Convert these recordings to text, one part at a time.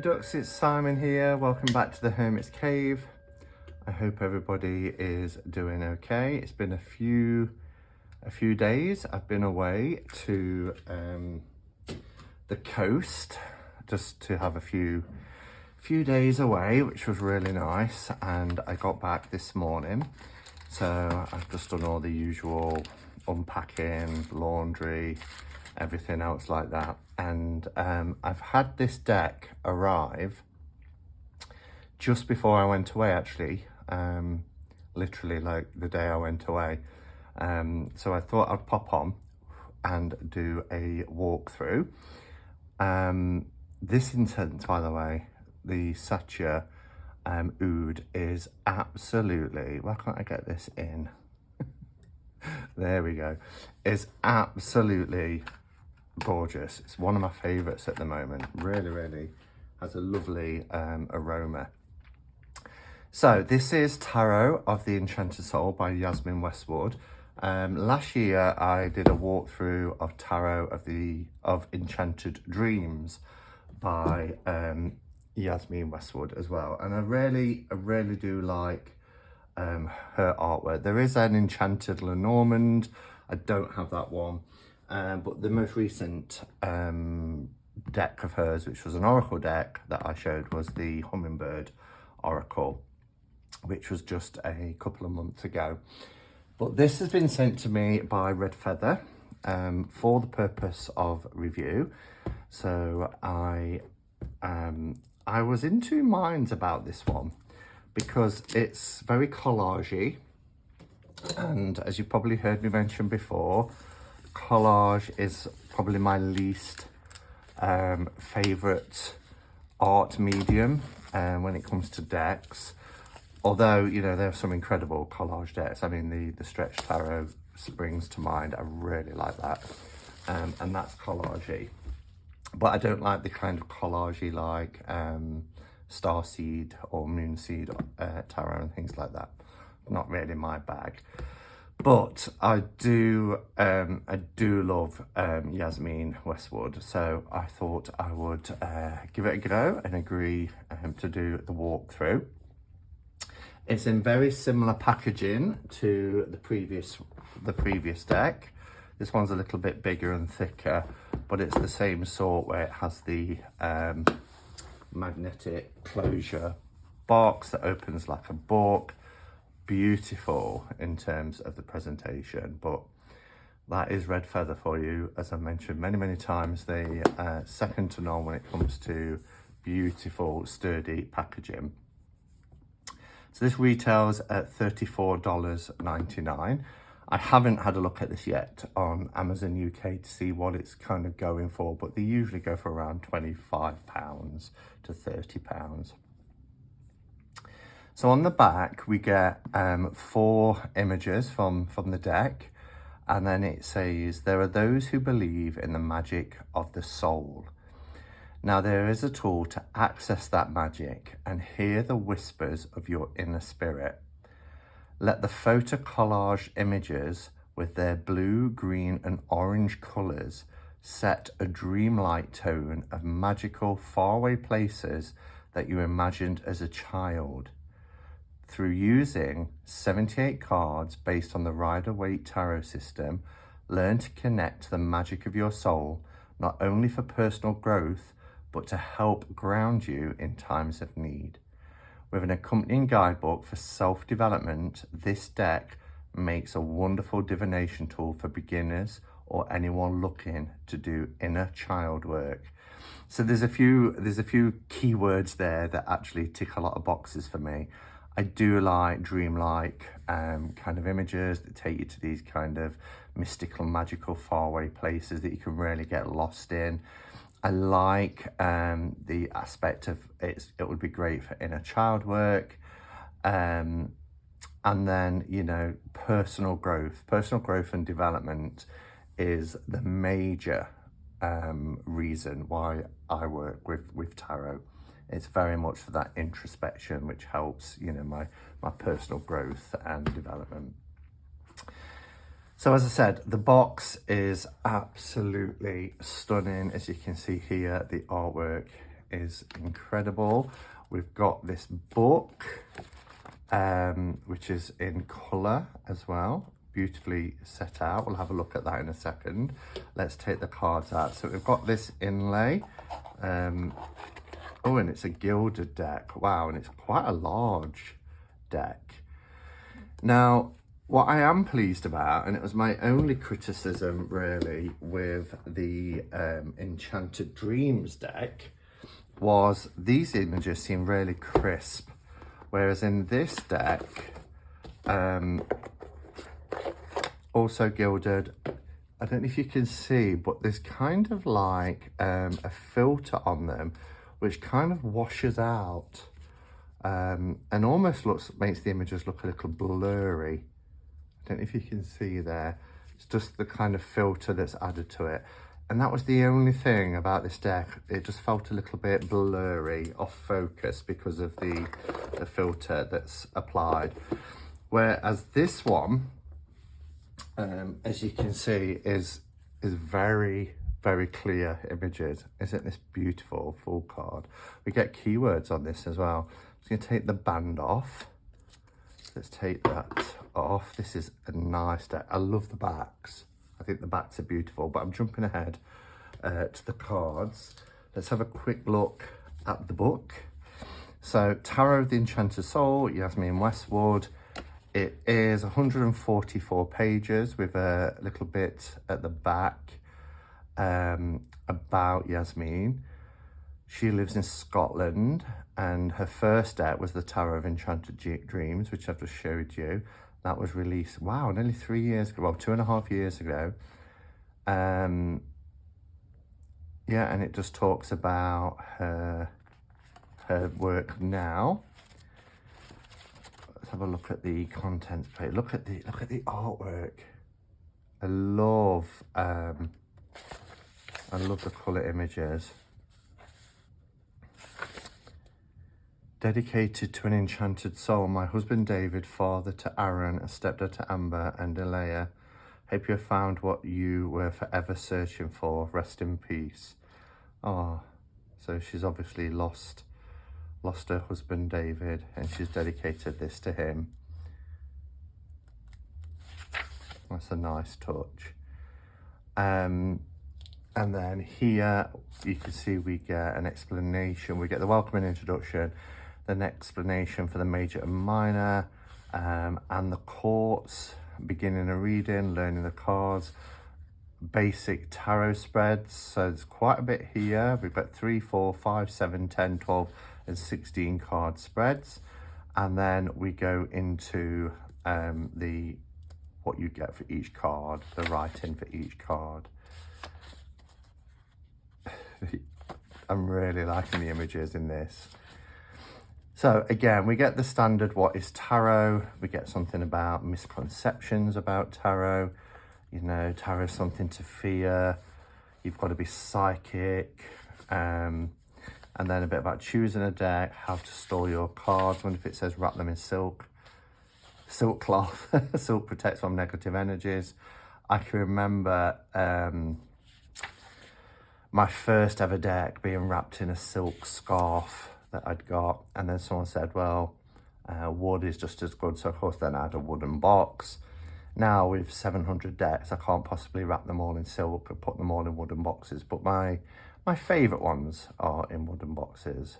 ducks, it's Simon here. Welcome back to the Hermit's Cave. I hope everybody is doing okay. It's been a few days. I've been away to the coast just to have a few days away, which was really nice, and I got back this morning. So I've just done all the usual unpacking, laundry, everything else like that, and I've had this deck arrive just before I went away, actually, literally like the day I went away. So I thought I'd pop on and do a walkthrough. This incense, by the way, the Satya oud, is absolutely, why can't I get this in? There we go. Is absolutely gorgeous. It's one of my favorites at the moment. Really has a lovely aroma. So this is Tarot of the Enchanted Soul by Yasmin Westwood. Last year I did a walkthrough of Tarot of Enchanted Dreams by Yasmin Westwood as well, and I really do like her artwork. There is an Enchanted Lenormand. I don't have that one, but the most recent deck of hers, which was an oracle deck that I showed, was the Hummingbird Oracle, which was just a couple of months ago. But this has been sent to me by Red Feather for the purpose of review. So I was in two minds about this one, because it's very collagey, and as you probably heard me mention before, collage is probably my least favorite art medium when it comes to decks. Although, you know, there are some incredible collage decks. I mean, the Stretch Tarot springs to mind. I really like that, and that's collagey. But I don't like the kind of collagey like Starseed or Moonseed tarot and things like that. Not really my bag. But I do love Yasmin Westwood, so I thought I would give it a go and agree to do the walkthrough. It's in very similar packaging to the previous deck. This one's a little bit bigger and thicker, but it's the same sort, where it has the magnetic closure box that opens like a book. Beautiful in terms of the presentation, but that is Red Feather for you. As I've mentioned many times, they second to none when it comes to beautiful, sturdy packaging. So this retails at $34.99. I haven't had a look at this yet on Amazon UK to see what it's kind of going for, but they usually go for around £25 to £30. So on the back, we get 4 images from the deck, and then it says, there are those who believe in the magic of the soul. Now there is a tool to access that magic and hear the whispers of your inner spirit. Let the photo collage images with their blue, green and orange colours set a dreamlike tone of magical faraway places that you imagined as a child. Through using 78 cards based on the Rider-Waite Tarot system, learn to connect to the magic of your soul, not only for personal growth, but to help ground you in times of need. With an accompanying guidebook for self-development, this deck makes a wonderful divination tool for beginners or anyone looking to do inner child work. So there's a few keywords there that actually tick a lot of boxes for me. I do like dreamlike kind of images that take you to these kind of mystical, magical, faraway places that you can really get lost in. I like the aspect of it would be great for inner child work. And then, you know, personal growth and development is the major reason why I work with tarot. It's very much for that introspection, which helps, you know, my personal growth and development. So as I said, the box is absolutely stunning. As you can see here, the artwork is incredible. We've got this book, which is in colour as well, beautifully set out. We'll have a look at that in a second. Let's take the cards out. So we've got this inlay. Oh, and it's a gilded deck. Wow, and it's quite a large deck. Now, what I am pleased about, and it was my only criticism really with the Enchanted Dreams deck, was these images seem really crisp. Whereas in this deck, also gilded, I don't know if you can see, but there's kind of like a filter on them, which kind of washes out and almost makes the images look a little blurry. I don't know if you can see there. It's just the kind of filter that's added to it. And that was the only thing about this deck. It just felt a little bit blurry, off focus, because of the filter that's applied. Whereas this one, as you can see, is very, very clear images. Isn't this beautiful? Full card. We get keywords on this as well. I'm just going to take the band off. Let's take that off. This is a nice deck. I love the backs. I think the backs are beautiful, but I'm jumping ahead to the cards. Let's have a quick look at the book. So, Tarot of the Enchanted Soul, Yasmin Westwood. It is 144 pages with a little bit at the back about Yasmin. She lives in Scotland, and her first deck was the Tarot of Enchanted Dreams, which I've just showed you. That was released, wow, nearly 3 years ago, well, 2.5 years ago. Yeah, and it just talks about her work now. Let's have a look at the contents page. Look at the artwork. I love the colour images. Dedicated to an enchanted soul, my husband David, father to Aaron, a stepdad to Amber and Alea. Hope you have found what you were forever searching for. Rest in peace. Oh, so she's obviously lost her husband David, and she's dedicated this to him. That's a nice touch. And then here you can see we get an explanation. We get the welcome and introduction, then explanation for the major and minor, and the courts, beginning a reading, learning the cards, basic tarot spreads. So there's quite a bit here. We've got 3, 4, 5, 7, 10, 12 and 16 card spreads. And then we go into what you get for each card, the writing for each card. I'm really liking the images in this. So again, we get the standard what is tarot. We get something about misconceptions about tarot. You know, tarot is something to fear. You've got to be psychic. And then a bit about choosing a deck, how to store your cards. I wonder if it says wrap them in silk cloth. Silk protects from negative energies. I can remember my first ever deck being wrapped in a silk scarf that I'd got, and then someone said, well, wood is just as good. So of course then I had a wooden box. Now with 700 decks, I can't possibly wrap them all in silk or put them all in wooden boxes, but my favourite ones are in wooden boxes.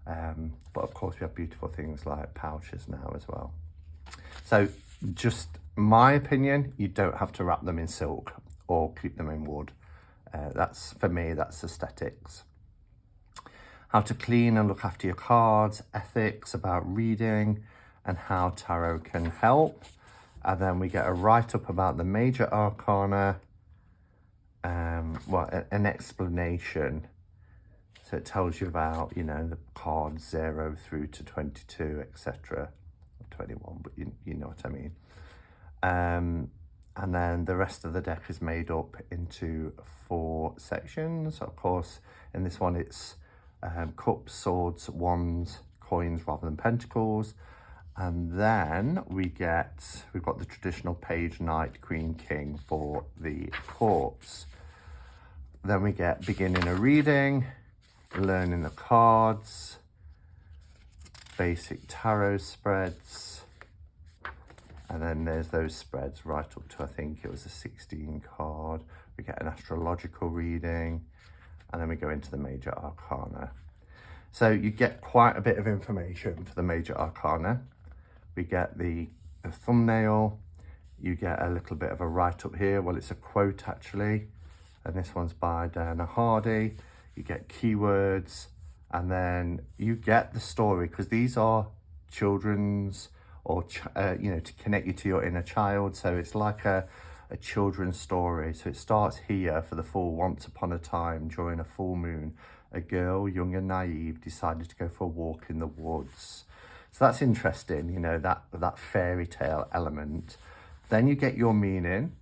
But of course we have beautiful things like pouches now as well. So just my opinion, you don't have to wrap them in silk or keep them in wood. That's, for me, that's aesthetics. How to clean and look after your cards, ethics about reading and how tarot can help. And then we get a write-up about the major arcana, an explanation. So it tells you about, you know, the cards 0 through to 22, etc. 21, but you know what I mean. And then the rest of the deck is made up into 4 sections. Of course, in this one, it's cups, swords, wands, coins rather than pentacles. And then we've got the traditional page, knight, queen, king for the courts. Then we get beginning a reading, learning the cards, basic tarot spreads, and then there's those spreads right up to, I think it was a 16 card. We get an astrological reading, and then we go into the major arcana. So you get quite a bit of information for the major arcana. We get the thumbnail, you get a little bit of a write-up here. Well, it's a quote actually, and this one's by Diana Hardy. You get keywords, and then you get the story, because these are children's, or you know, to connect you to your inner child. So it's like a children's story. So it starts here for the full. Once upon a time, during a full moon, a girl, young and naive, decided to go for a walk in the woods. So that's interesting, you know, that fairy tale element. Then you get your meaning.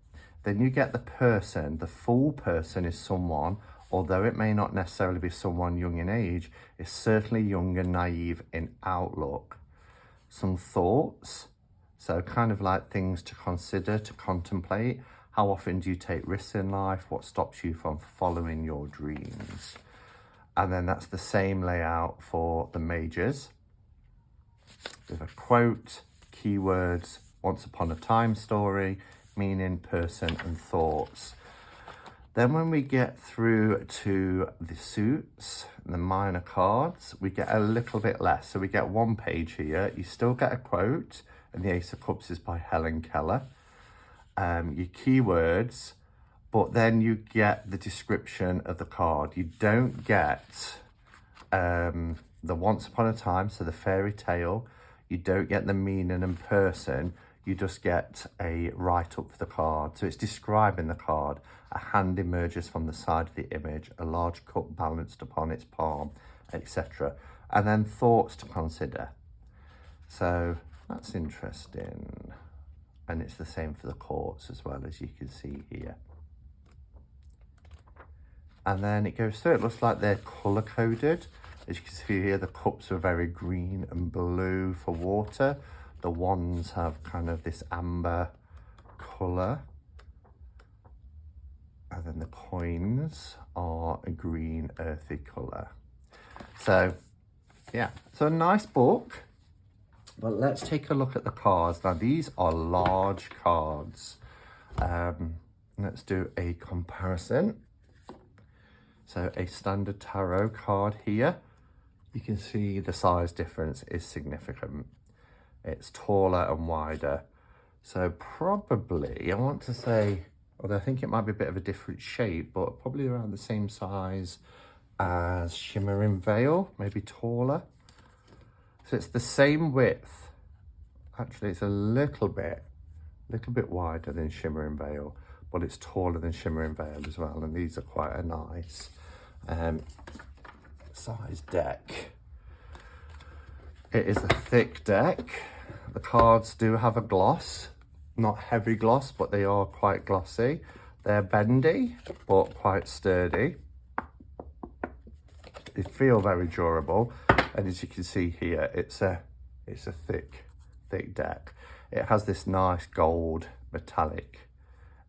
Then you get the person. The full person is someone, although it may not necessarily be someone young in age, is certainly young and naive in outlook. Some thoughts, so kind of like things to consider, to contemplate. How often do you take risks in life? What stops you from following your dreams? And then that's the same layout for the majors. With a quote, keywords, once upon a time story, meaning, person, and thoughts. Then when we get through to the suits, the minor cards, we get a little bit less. So we get one page here. You still get a quote, and the Ace of Cups is by Helen Keller. Your keywords, but then you get the description of the card. You don't get the once upon a time, so the fairy tale. You don't get the meaning and person. You just get a write-up for the card. So it's describing the card. A hand emerges from the side of the image, a large cup balanced upon its palm, etc. And then thoughts to consider. So that's interesting. And it's the same for the courts as well, as you can see here. And then it goes through. It looks like they're colour-coded. As you can see here, the cups are very green and blue for water. The wands have kind of this amber colour. And then the coins are a green earthy colour. So, yeah, so a nice book. But let's take a look at the cards. Now, these are large cards. Let's do a comparison. So a standard tarot card here. You can see the size difference is significant. It's taller and wider. So probably, I want to say, although I think it might be a bit of a different shape, but probably around the same size as Shimmering Veil, maybe taller. So it's the same width. Actually, it's a little bit wider than Shimmering Veil, but it's taller than Shimmering Veil as well. And these are quite a nice size deck. It is a thick deck. The cards do have a gloss, not heavy gloss, but they are quite glossy. They're bendy, but quite sturdy. They feel very durable. And as you can see here, it's a thick deck. It has this nice gold metallic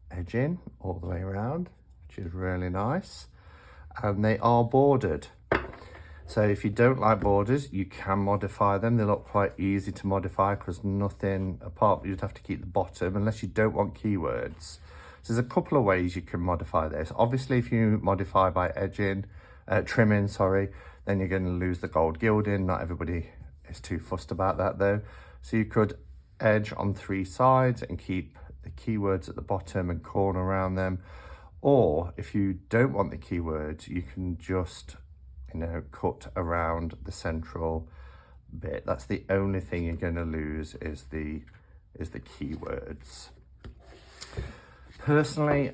edging all the way around, which is really nice. And they are bordered. So if you don't like borders, you can modify them. They look quite easy to modify because nothing apart, you'd have to keep the bottom unless you don't want keywords. So there's a couple of ways you can modify this. Obviously, if you modify by trimming, then you're going to lose the gold gilding. Not everybody is too fussed about that though. So you could edge on 3 sides and keep the keywords at the bottom and corner around them. Or if you don't want the keywords, you can just, cut around the central bit. That's the only thing you're going to lose is the keywords. Personally,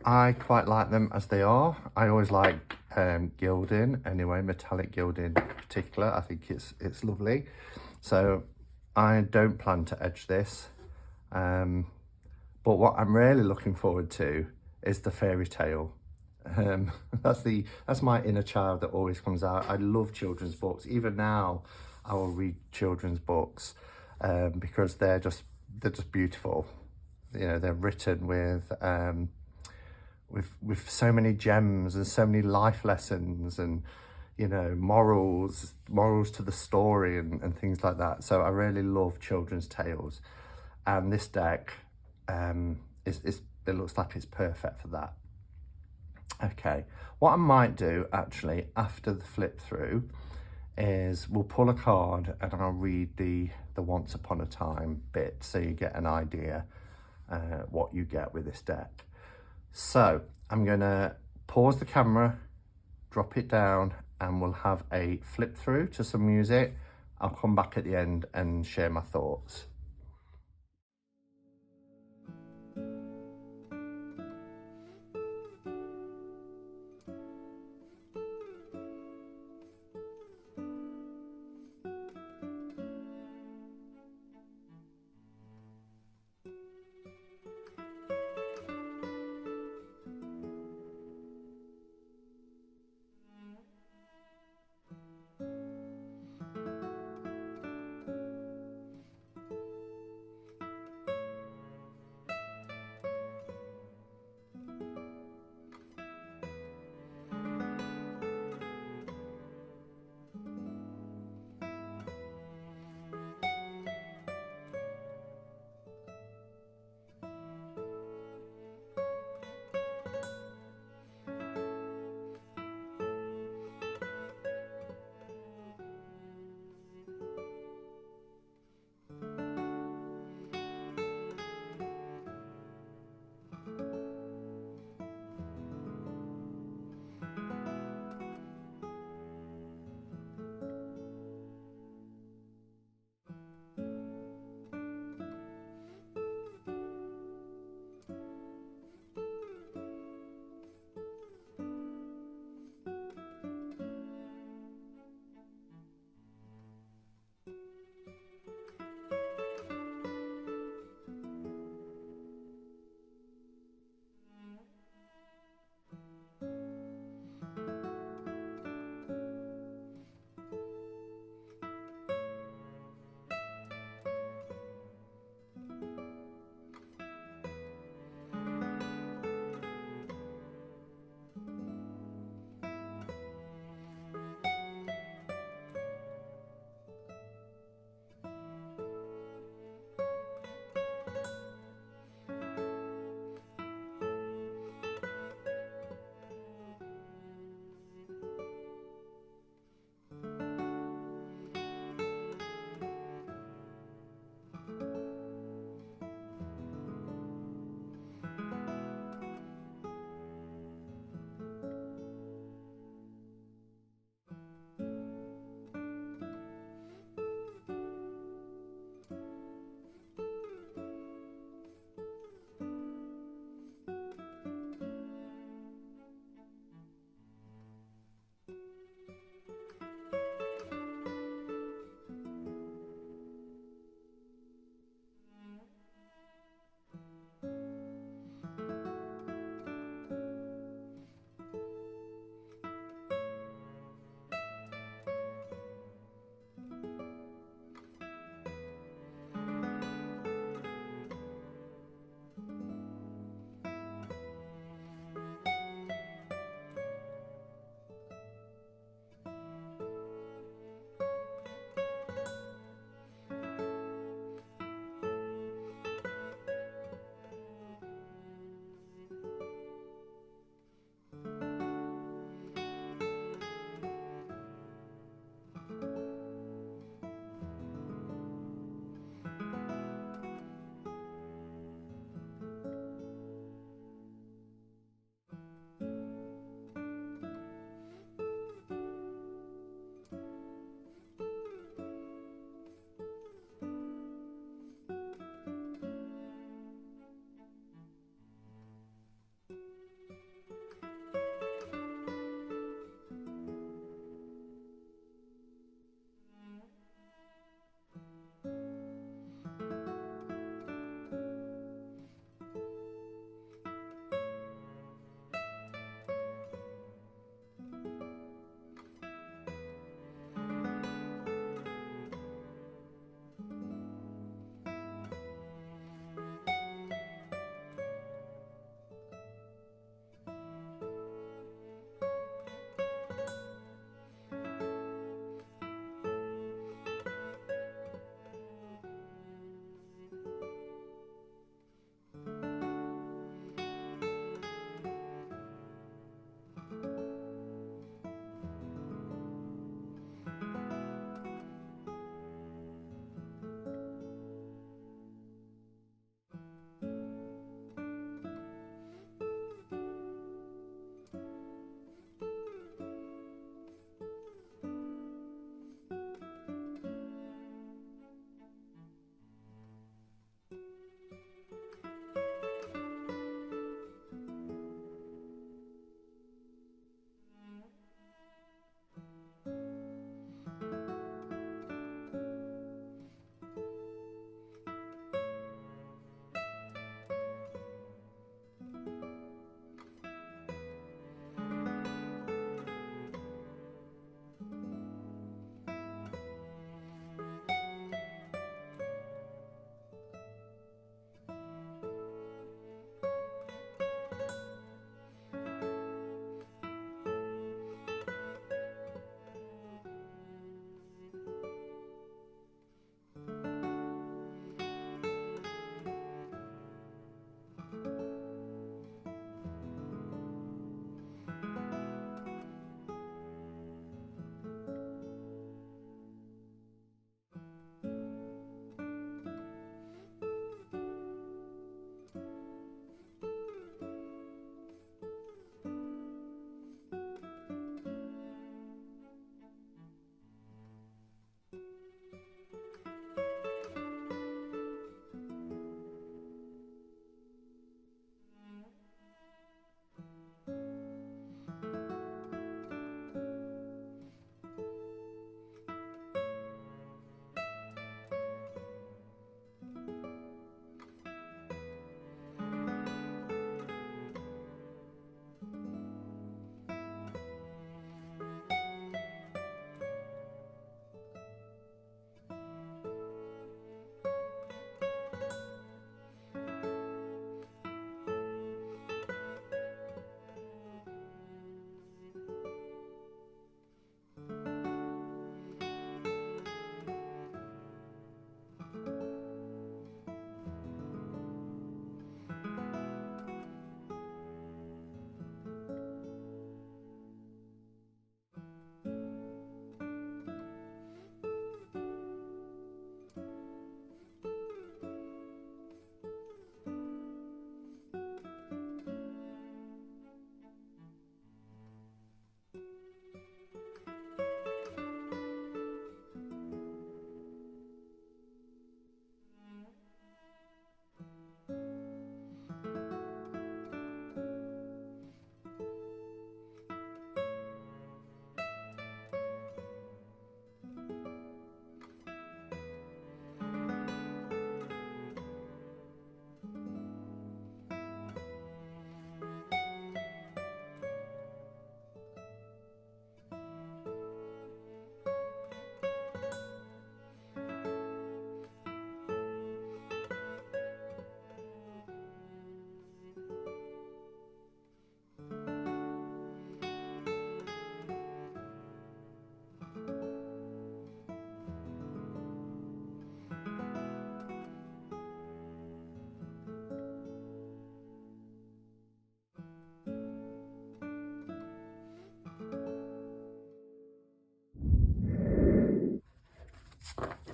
I quite like them as they are. I always like gilding anyway, metallic gilding in particular. I think it's lovely. So I don't plan to edge this. But what I'm really looking forward to is the fairy tale. That's my inner child that always comes out. I love children's books. Even now, I will read children's books because they're just beautiful. They're written with so many gems and so many life lessons, and you know, morals to the story and things like that. So I really love children's tales, and this deck it looks like it's perfect for that. Okay, what I might do actually after the flip through is we'll pull a card and I'll read the Once Upon a Time bit, so you get an idea what you get with this deck. So I'm gonna pause the camera, drop it down, and we'll have a flip through to some music. I'll come back at the end and share my thoughts.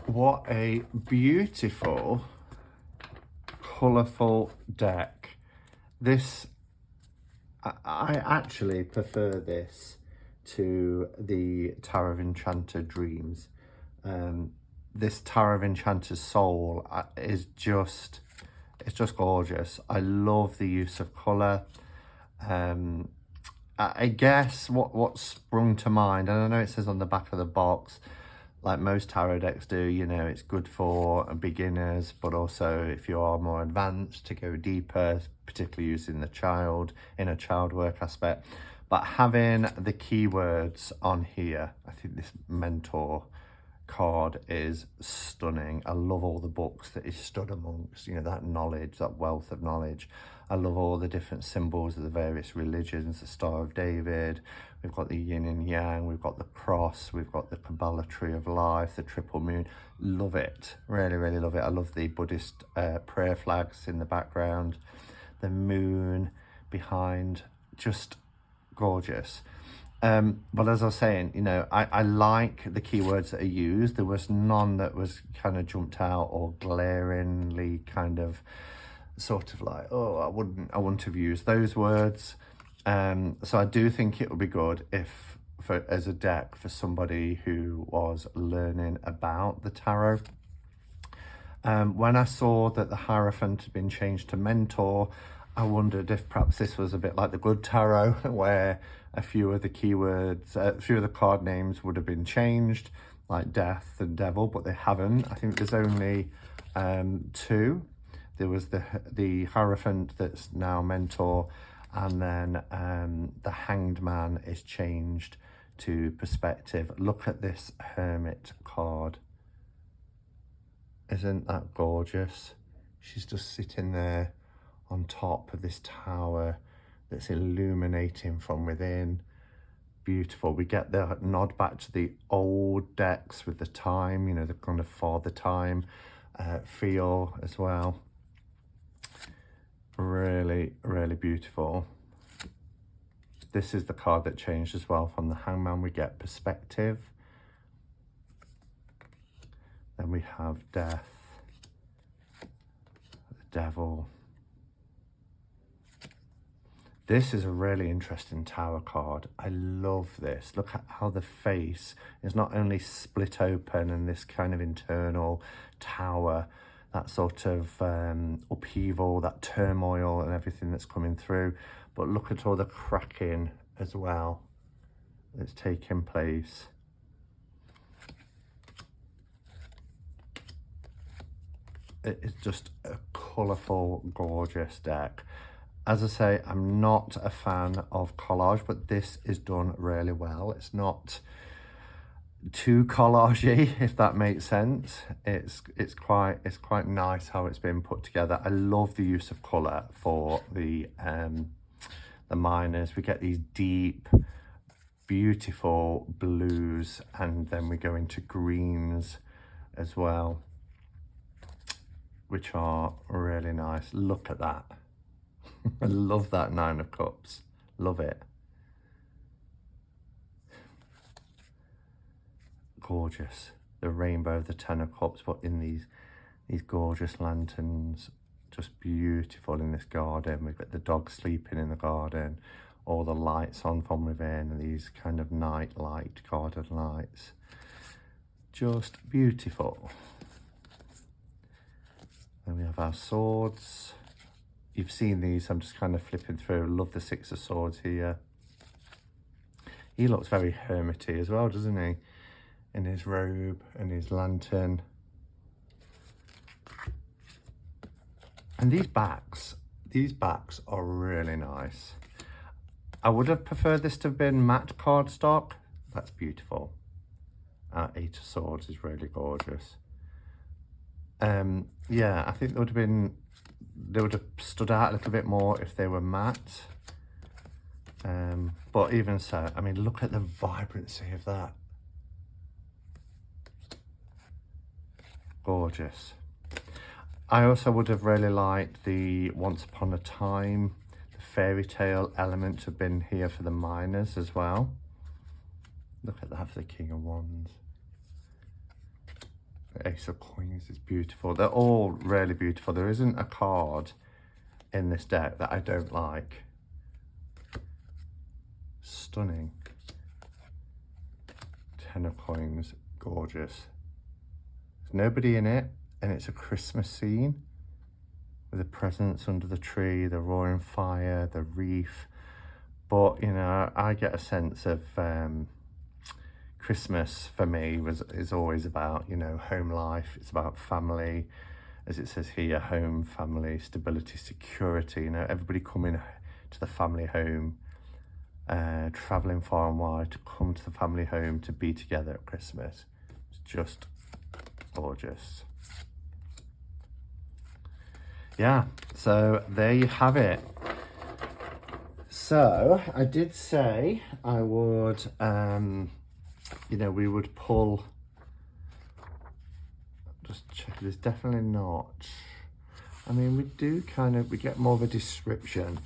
What a beautiful, colourful deck. This, I actually prefer this to the Tower of Enchanted Dreams. This Tower of Enchanted Soul is just, it's just gorgeous. I love the use of colour. I guess what sprung to mind, and I know it says on the back of the box, like most tarot decks do, you know, it's good for beginners, but also if you are more advanced, to go deeper, particularly using the child, in a child work aspect. But having the keywords on here, I think this mentor card is stunning. I love all the books that is stood amongst, you know, that knowledge, that wealth of knowledge. I love all the different symbols of the various religions, the Star of David, we've got the yin and yang, we've got the cross, we've got the Kabbalah tree of life, the triple moon. Love it, really, really love it. I love the Buddhist prayer flags in the background, the moon behind, just gorgeous. But as I was saying, you know, I like the keywords that are used. There was none that was kind of jumped out or glaringly kind of sort of like, oh, I wouldn't have used those words. So I do think it would be good if, as a deck for somebody who was learning about the tarot. When I saw that the Hierophant had been changed to Mentor, I wondered if perhaps this was a bit like the Good Tarot, where a few of the keywords, a few of the card names would have been changed, like Death and Devil, but they haven't. I think there's only two. There was the Hierophant that's now Mentor, and then the Hanged Man is changed to Perspective. Look at this Hermit card. Isn't that gorgeous? She's just sitting there on top of this tower that's illuminating from within. Beautiful. We get the nod back to the old decks with the time, you know, the kind of Father Time feel as well. Really, really beautiful. This is the card that changed as well. From the Hangman we get Perspective. Then we have Death, the Devil. This is a really interesting tower card. I love this. Look at how the face is not only split open and this kind of internal tower, that sort of upheaval, that turmoil and everything that's coming through, but look at all the cracking as well that's taking place. It is just a colourful, gorgeous deck. As I say, I'm not a fan of collage, but this is done really well. It's not too collagey, if that makes sense. It's quite nice how it's been put together. I love the use of colour for the minors. We get these deep, beautiful blues, and then we go into greens as well, which are really nice. Look at that. I love that Nine of Cups. Love it. Gorgeous. The rainbow of the Ten of Cups, but in these gorgeous lanterns. Just beautiful in this garden. We've got the dog sleeping in the garden. All the lights on from within. These kind of night light, garden lights. Just beautiful. Then we have our swords. You've seen these, I'm just kind of flipping through. Love the Six of Swords here. He looks very hermity as well, doesn't he? In his robe and his lantern. And these backs are really nice. I would have preferred this to have been matte cardstock. That's beautiful. Our Eight of Swords is really gorgeous. Yeah, I think they would have stood out a little bit more if they were matte. But even so, I mean, look at the vibrancy of that. Gorgeous. I also would have really liked the Once Upon a Time, the fairy tale element to have been here for the minors as well. Look at that for the King of Wands. Ace of Coins is beautiful. They're all really beautiful. There isn't a card in this deck that I don't like. Stunning. Ten of Coins, gorgeous. There's nobody in it, and it's a Christmas scene with the presents under the tree, the roaring fire, the wreath. But, you know, I get a sense of Christmas for me is always about, you know, home life. It's about family, as it says here, home, family, stability, security. You know, everybody coming to the family home, traveling far and wide to come to the family home to be together at Christmas. It's just gorgeous. Yeah, so there you have it. So I did say I would, you know, we would pull, just check, there's definitely not, I mean, we do kind of, we get more of a description.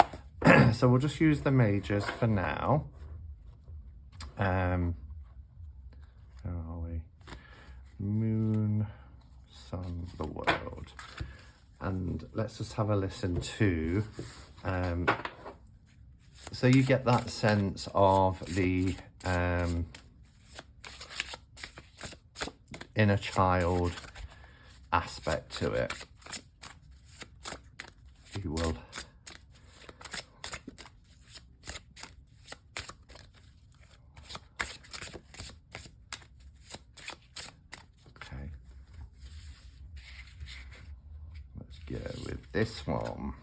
So we'll just use the majors for now. Where are we? Moon, sun, the world. And let's just have a listen to, so you get that sense of the inner child aspect to it, if you will. Okay. Let's go with this one.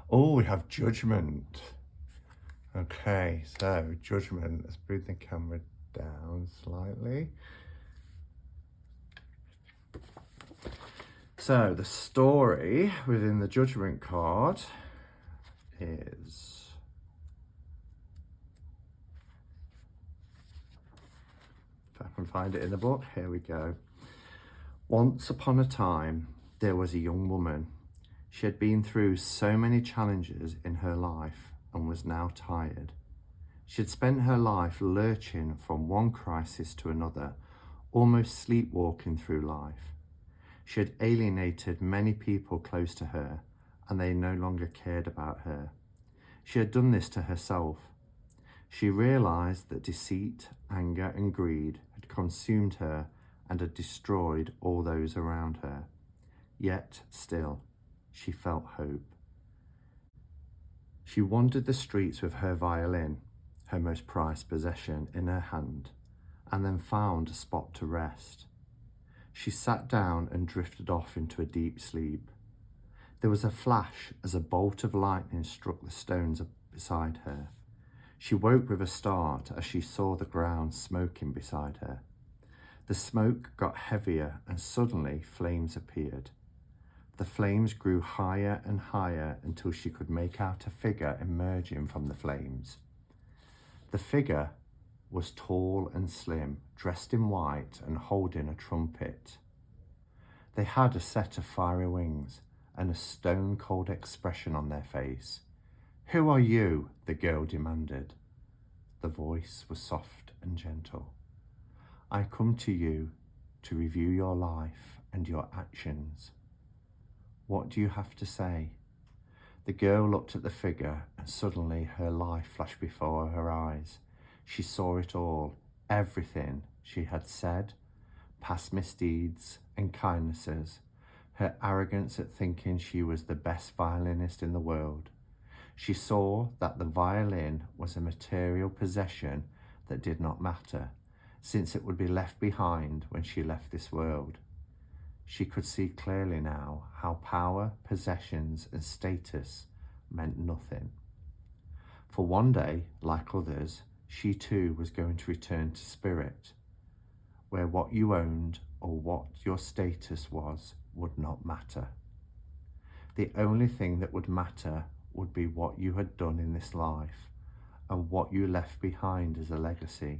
Oh, we have Judgement. Okay, so Judgement. Let's bring the camera down slightly. So the story within the Judgement card is, if I can find it in the book, here we go. Once upon a time, there was a young woman. She had been through so many challenges in her life and was now tired. She had spent her life lurching from one crisis to another, almost sleepwalking through life. She had alienated many people close to her, and they no longer cared about her. She had done this to herself. She realized that deceit, anger, and greed had consumed her and had destroyed all those around her. Yet, still, she felt hope. She wandered the streets with her violin, her most prized possession, in her hand, and then found a spot to rest. She sat down and drifted off into a deep sleep. There was a flash as a bolt of lightning struck the stones beside her. She woke with a start as she saw the ground smoking beside her. The smoke got heavier and suddenly flames appeared. The flames grew higher and higher until she could make out a figure emerging from the flames. The figure was tall and slim, dressed in white and holding a trumpet. They had a set of fiery wings and a stone-cold expression on their face. "Who are you?" the girl demanded. The voice was soft and gentle. "I come to you to review your life and your actions. What do you have to say?" The girl looked at the figure and suddenly her life flashed before her eyes. She saw it all, everything she had said, past misdeeds and kindnesses, her arrogance at thinking she was the best violinist in the world. She saw that the violin was a material possession that did not matter, since it would be left behind when she left this world. She could see clearly now how power, possessions, and status meant nothing. For one day, like others, she too was going to return to spirit, where what you owned or what your status was would not matter. The only thing that would matter would be what you had done in this life and what you left behind as a legacy.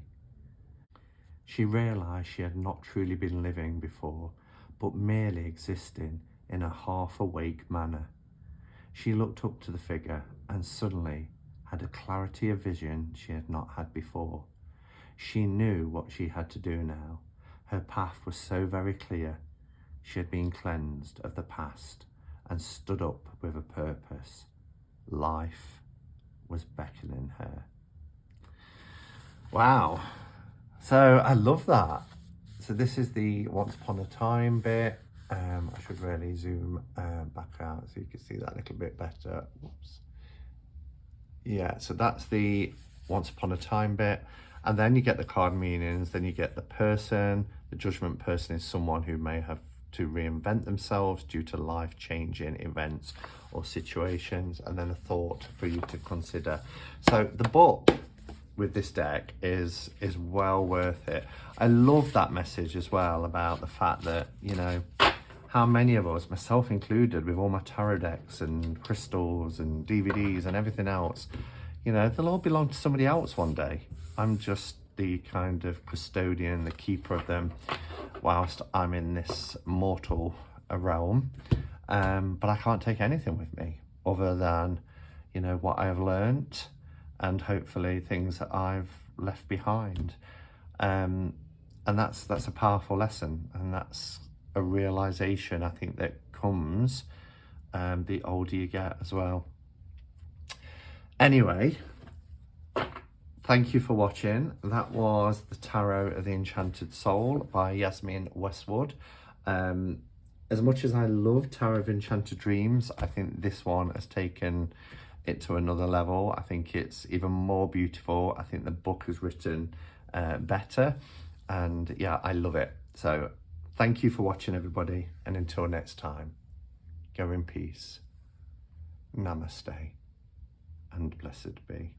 She realized she had not truly been living before, but merely existing in a half-awake manner. She looked up to the figure and suddenly had a clarity of vision she had not had before. She knew what she had to do now. Her path was so very clear. She had been cleansed of the past and stood up with a purpose. Life was beckoning her. Wow. So I love that. So this is the once upon a time bit. I should really zoom back out so you can see that a little bit better. Whoops. Yeah, so that's the once upon a time bit. And then you get the card meanings, then you get the person. The judgment person is someone who may have to reinvent themselves due to life-changing events or situations, and then a thought for you to consider. So the book with this deck is well worth it. I love that message as well about the fact that, you know, how many of us, myself included, with all my tarot decks and crystals and DVDs and everything else, you know, they'll all belong to somebody else one day. I'm just the kind of custodian, the keeper of them, whilst I'm in this mortal realm. But I can't take anything with me other than, you know, what I have learnt and hopefully things that I've left behind. And that's a powerful lesson, and that's a realization I think that comes the older you get as well. Anyway, thank you for watching. That was the Tarot of the Enchanted Soul by Yasmin Westwood. As much as I love Tarot of Enchanted Dreams, I think this one has taken it to another level. I think it's even more beautiful. I think the book is written better, and yeah, I love it. So thank you for watching, everybody, and until next time, go in peace. Namaste and blessed be.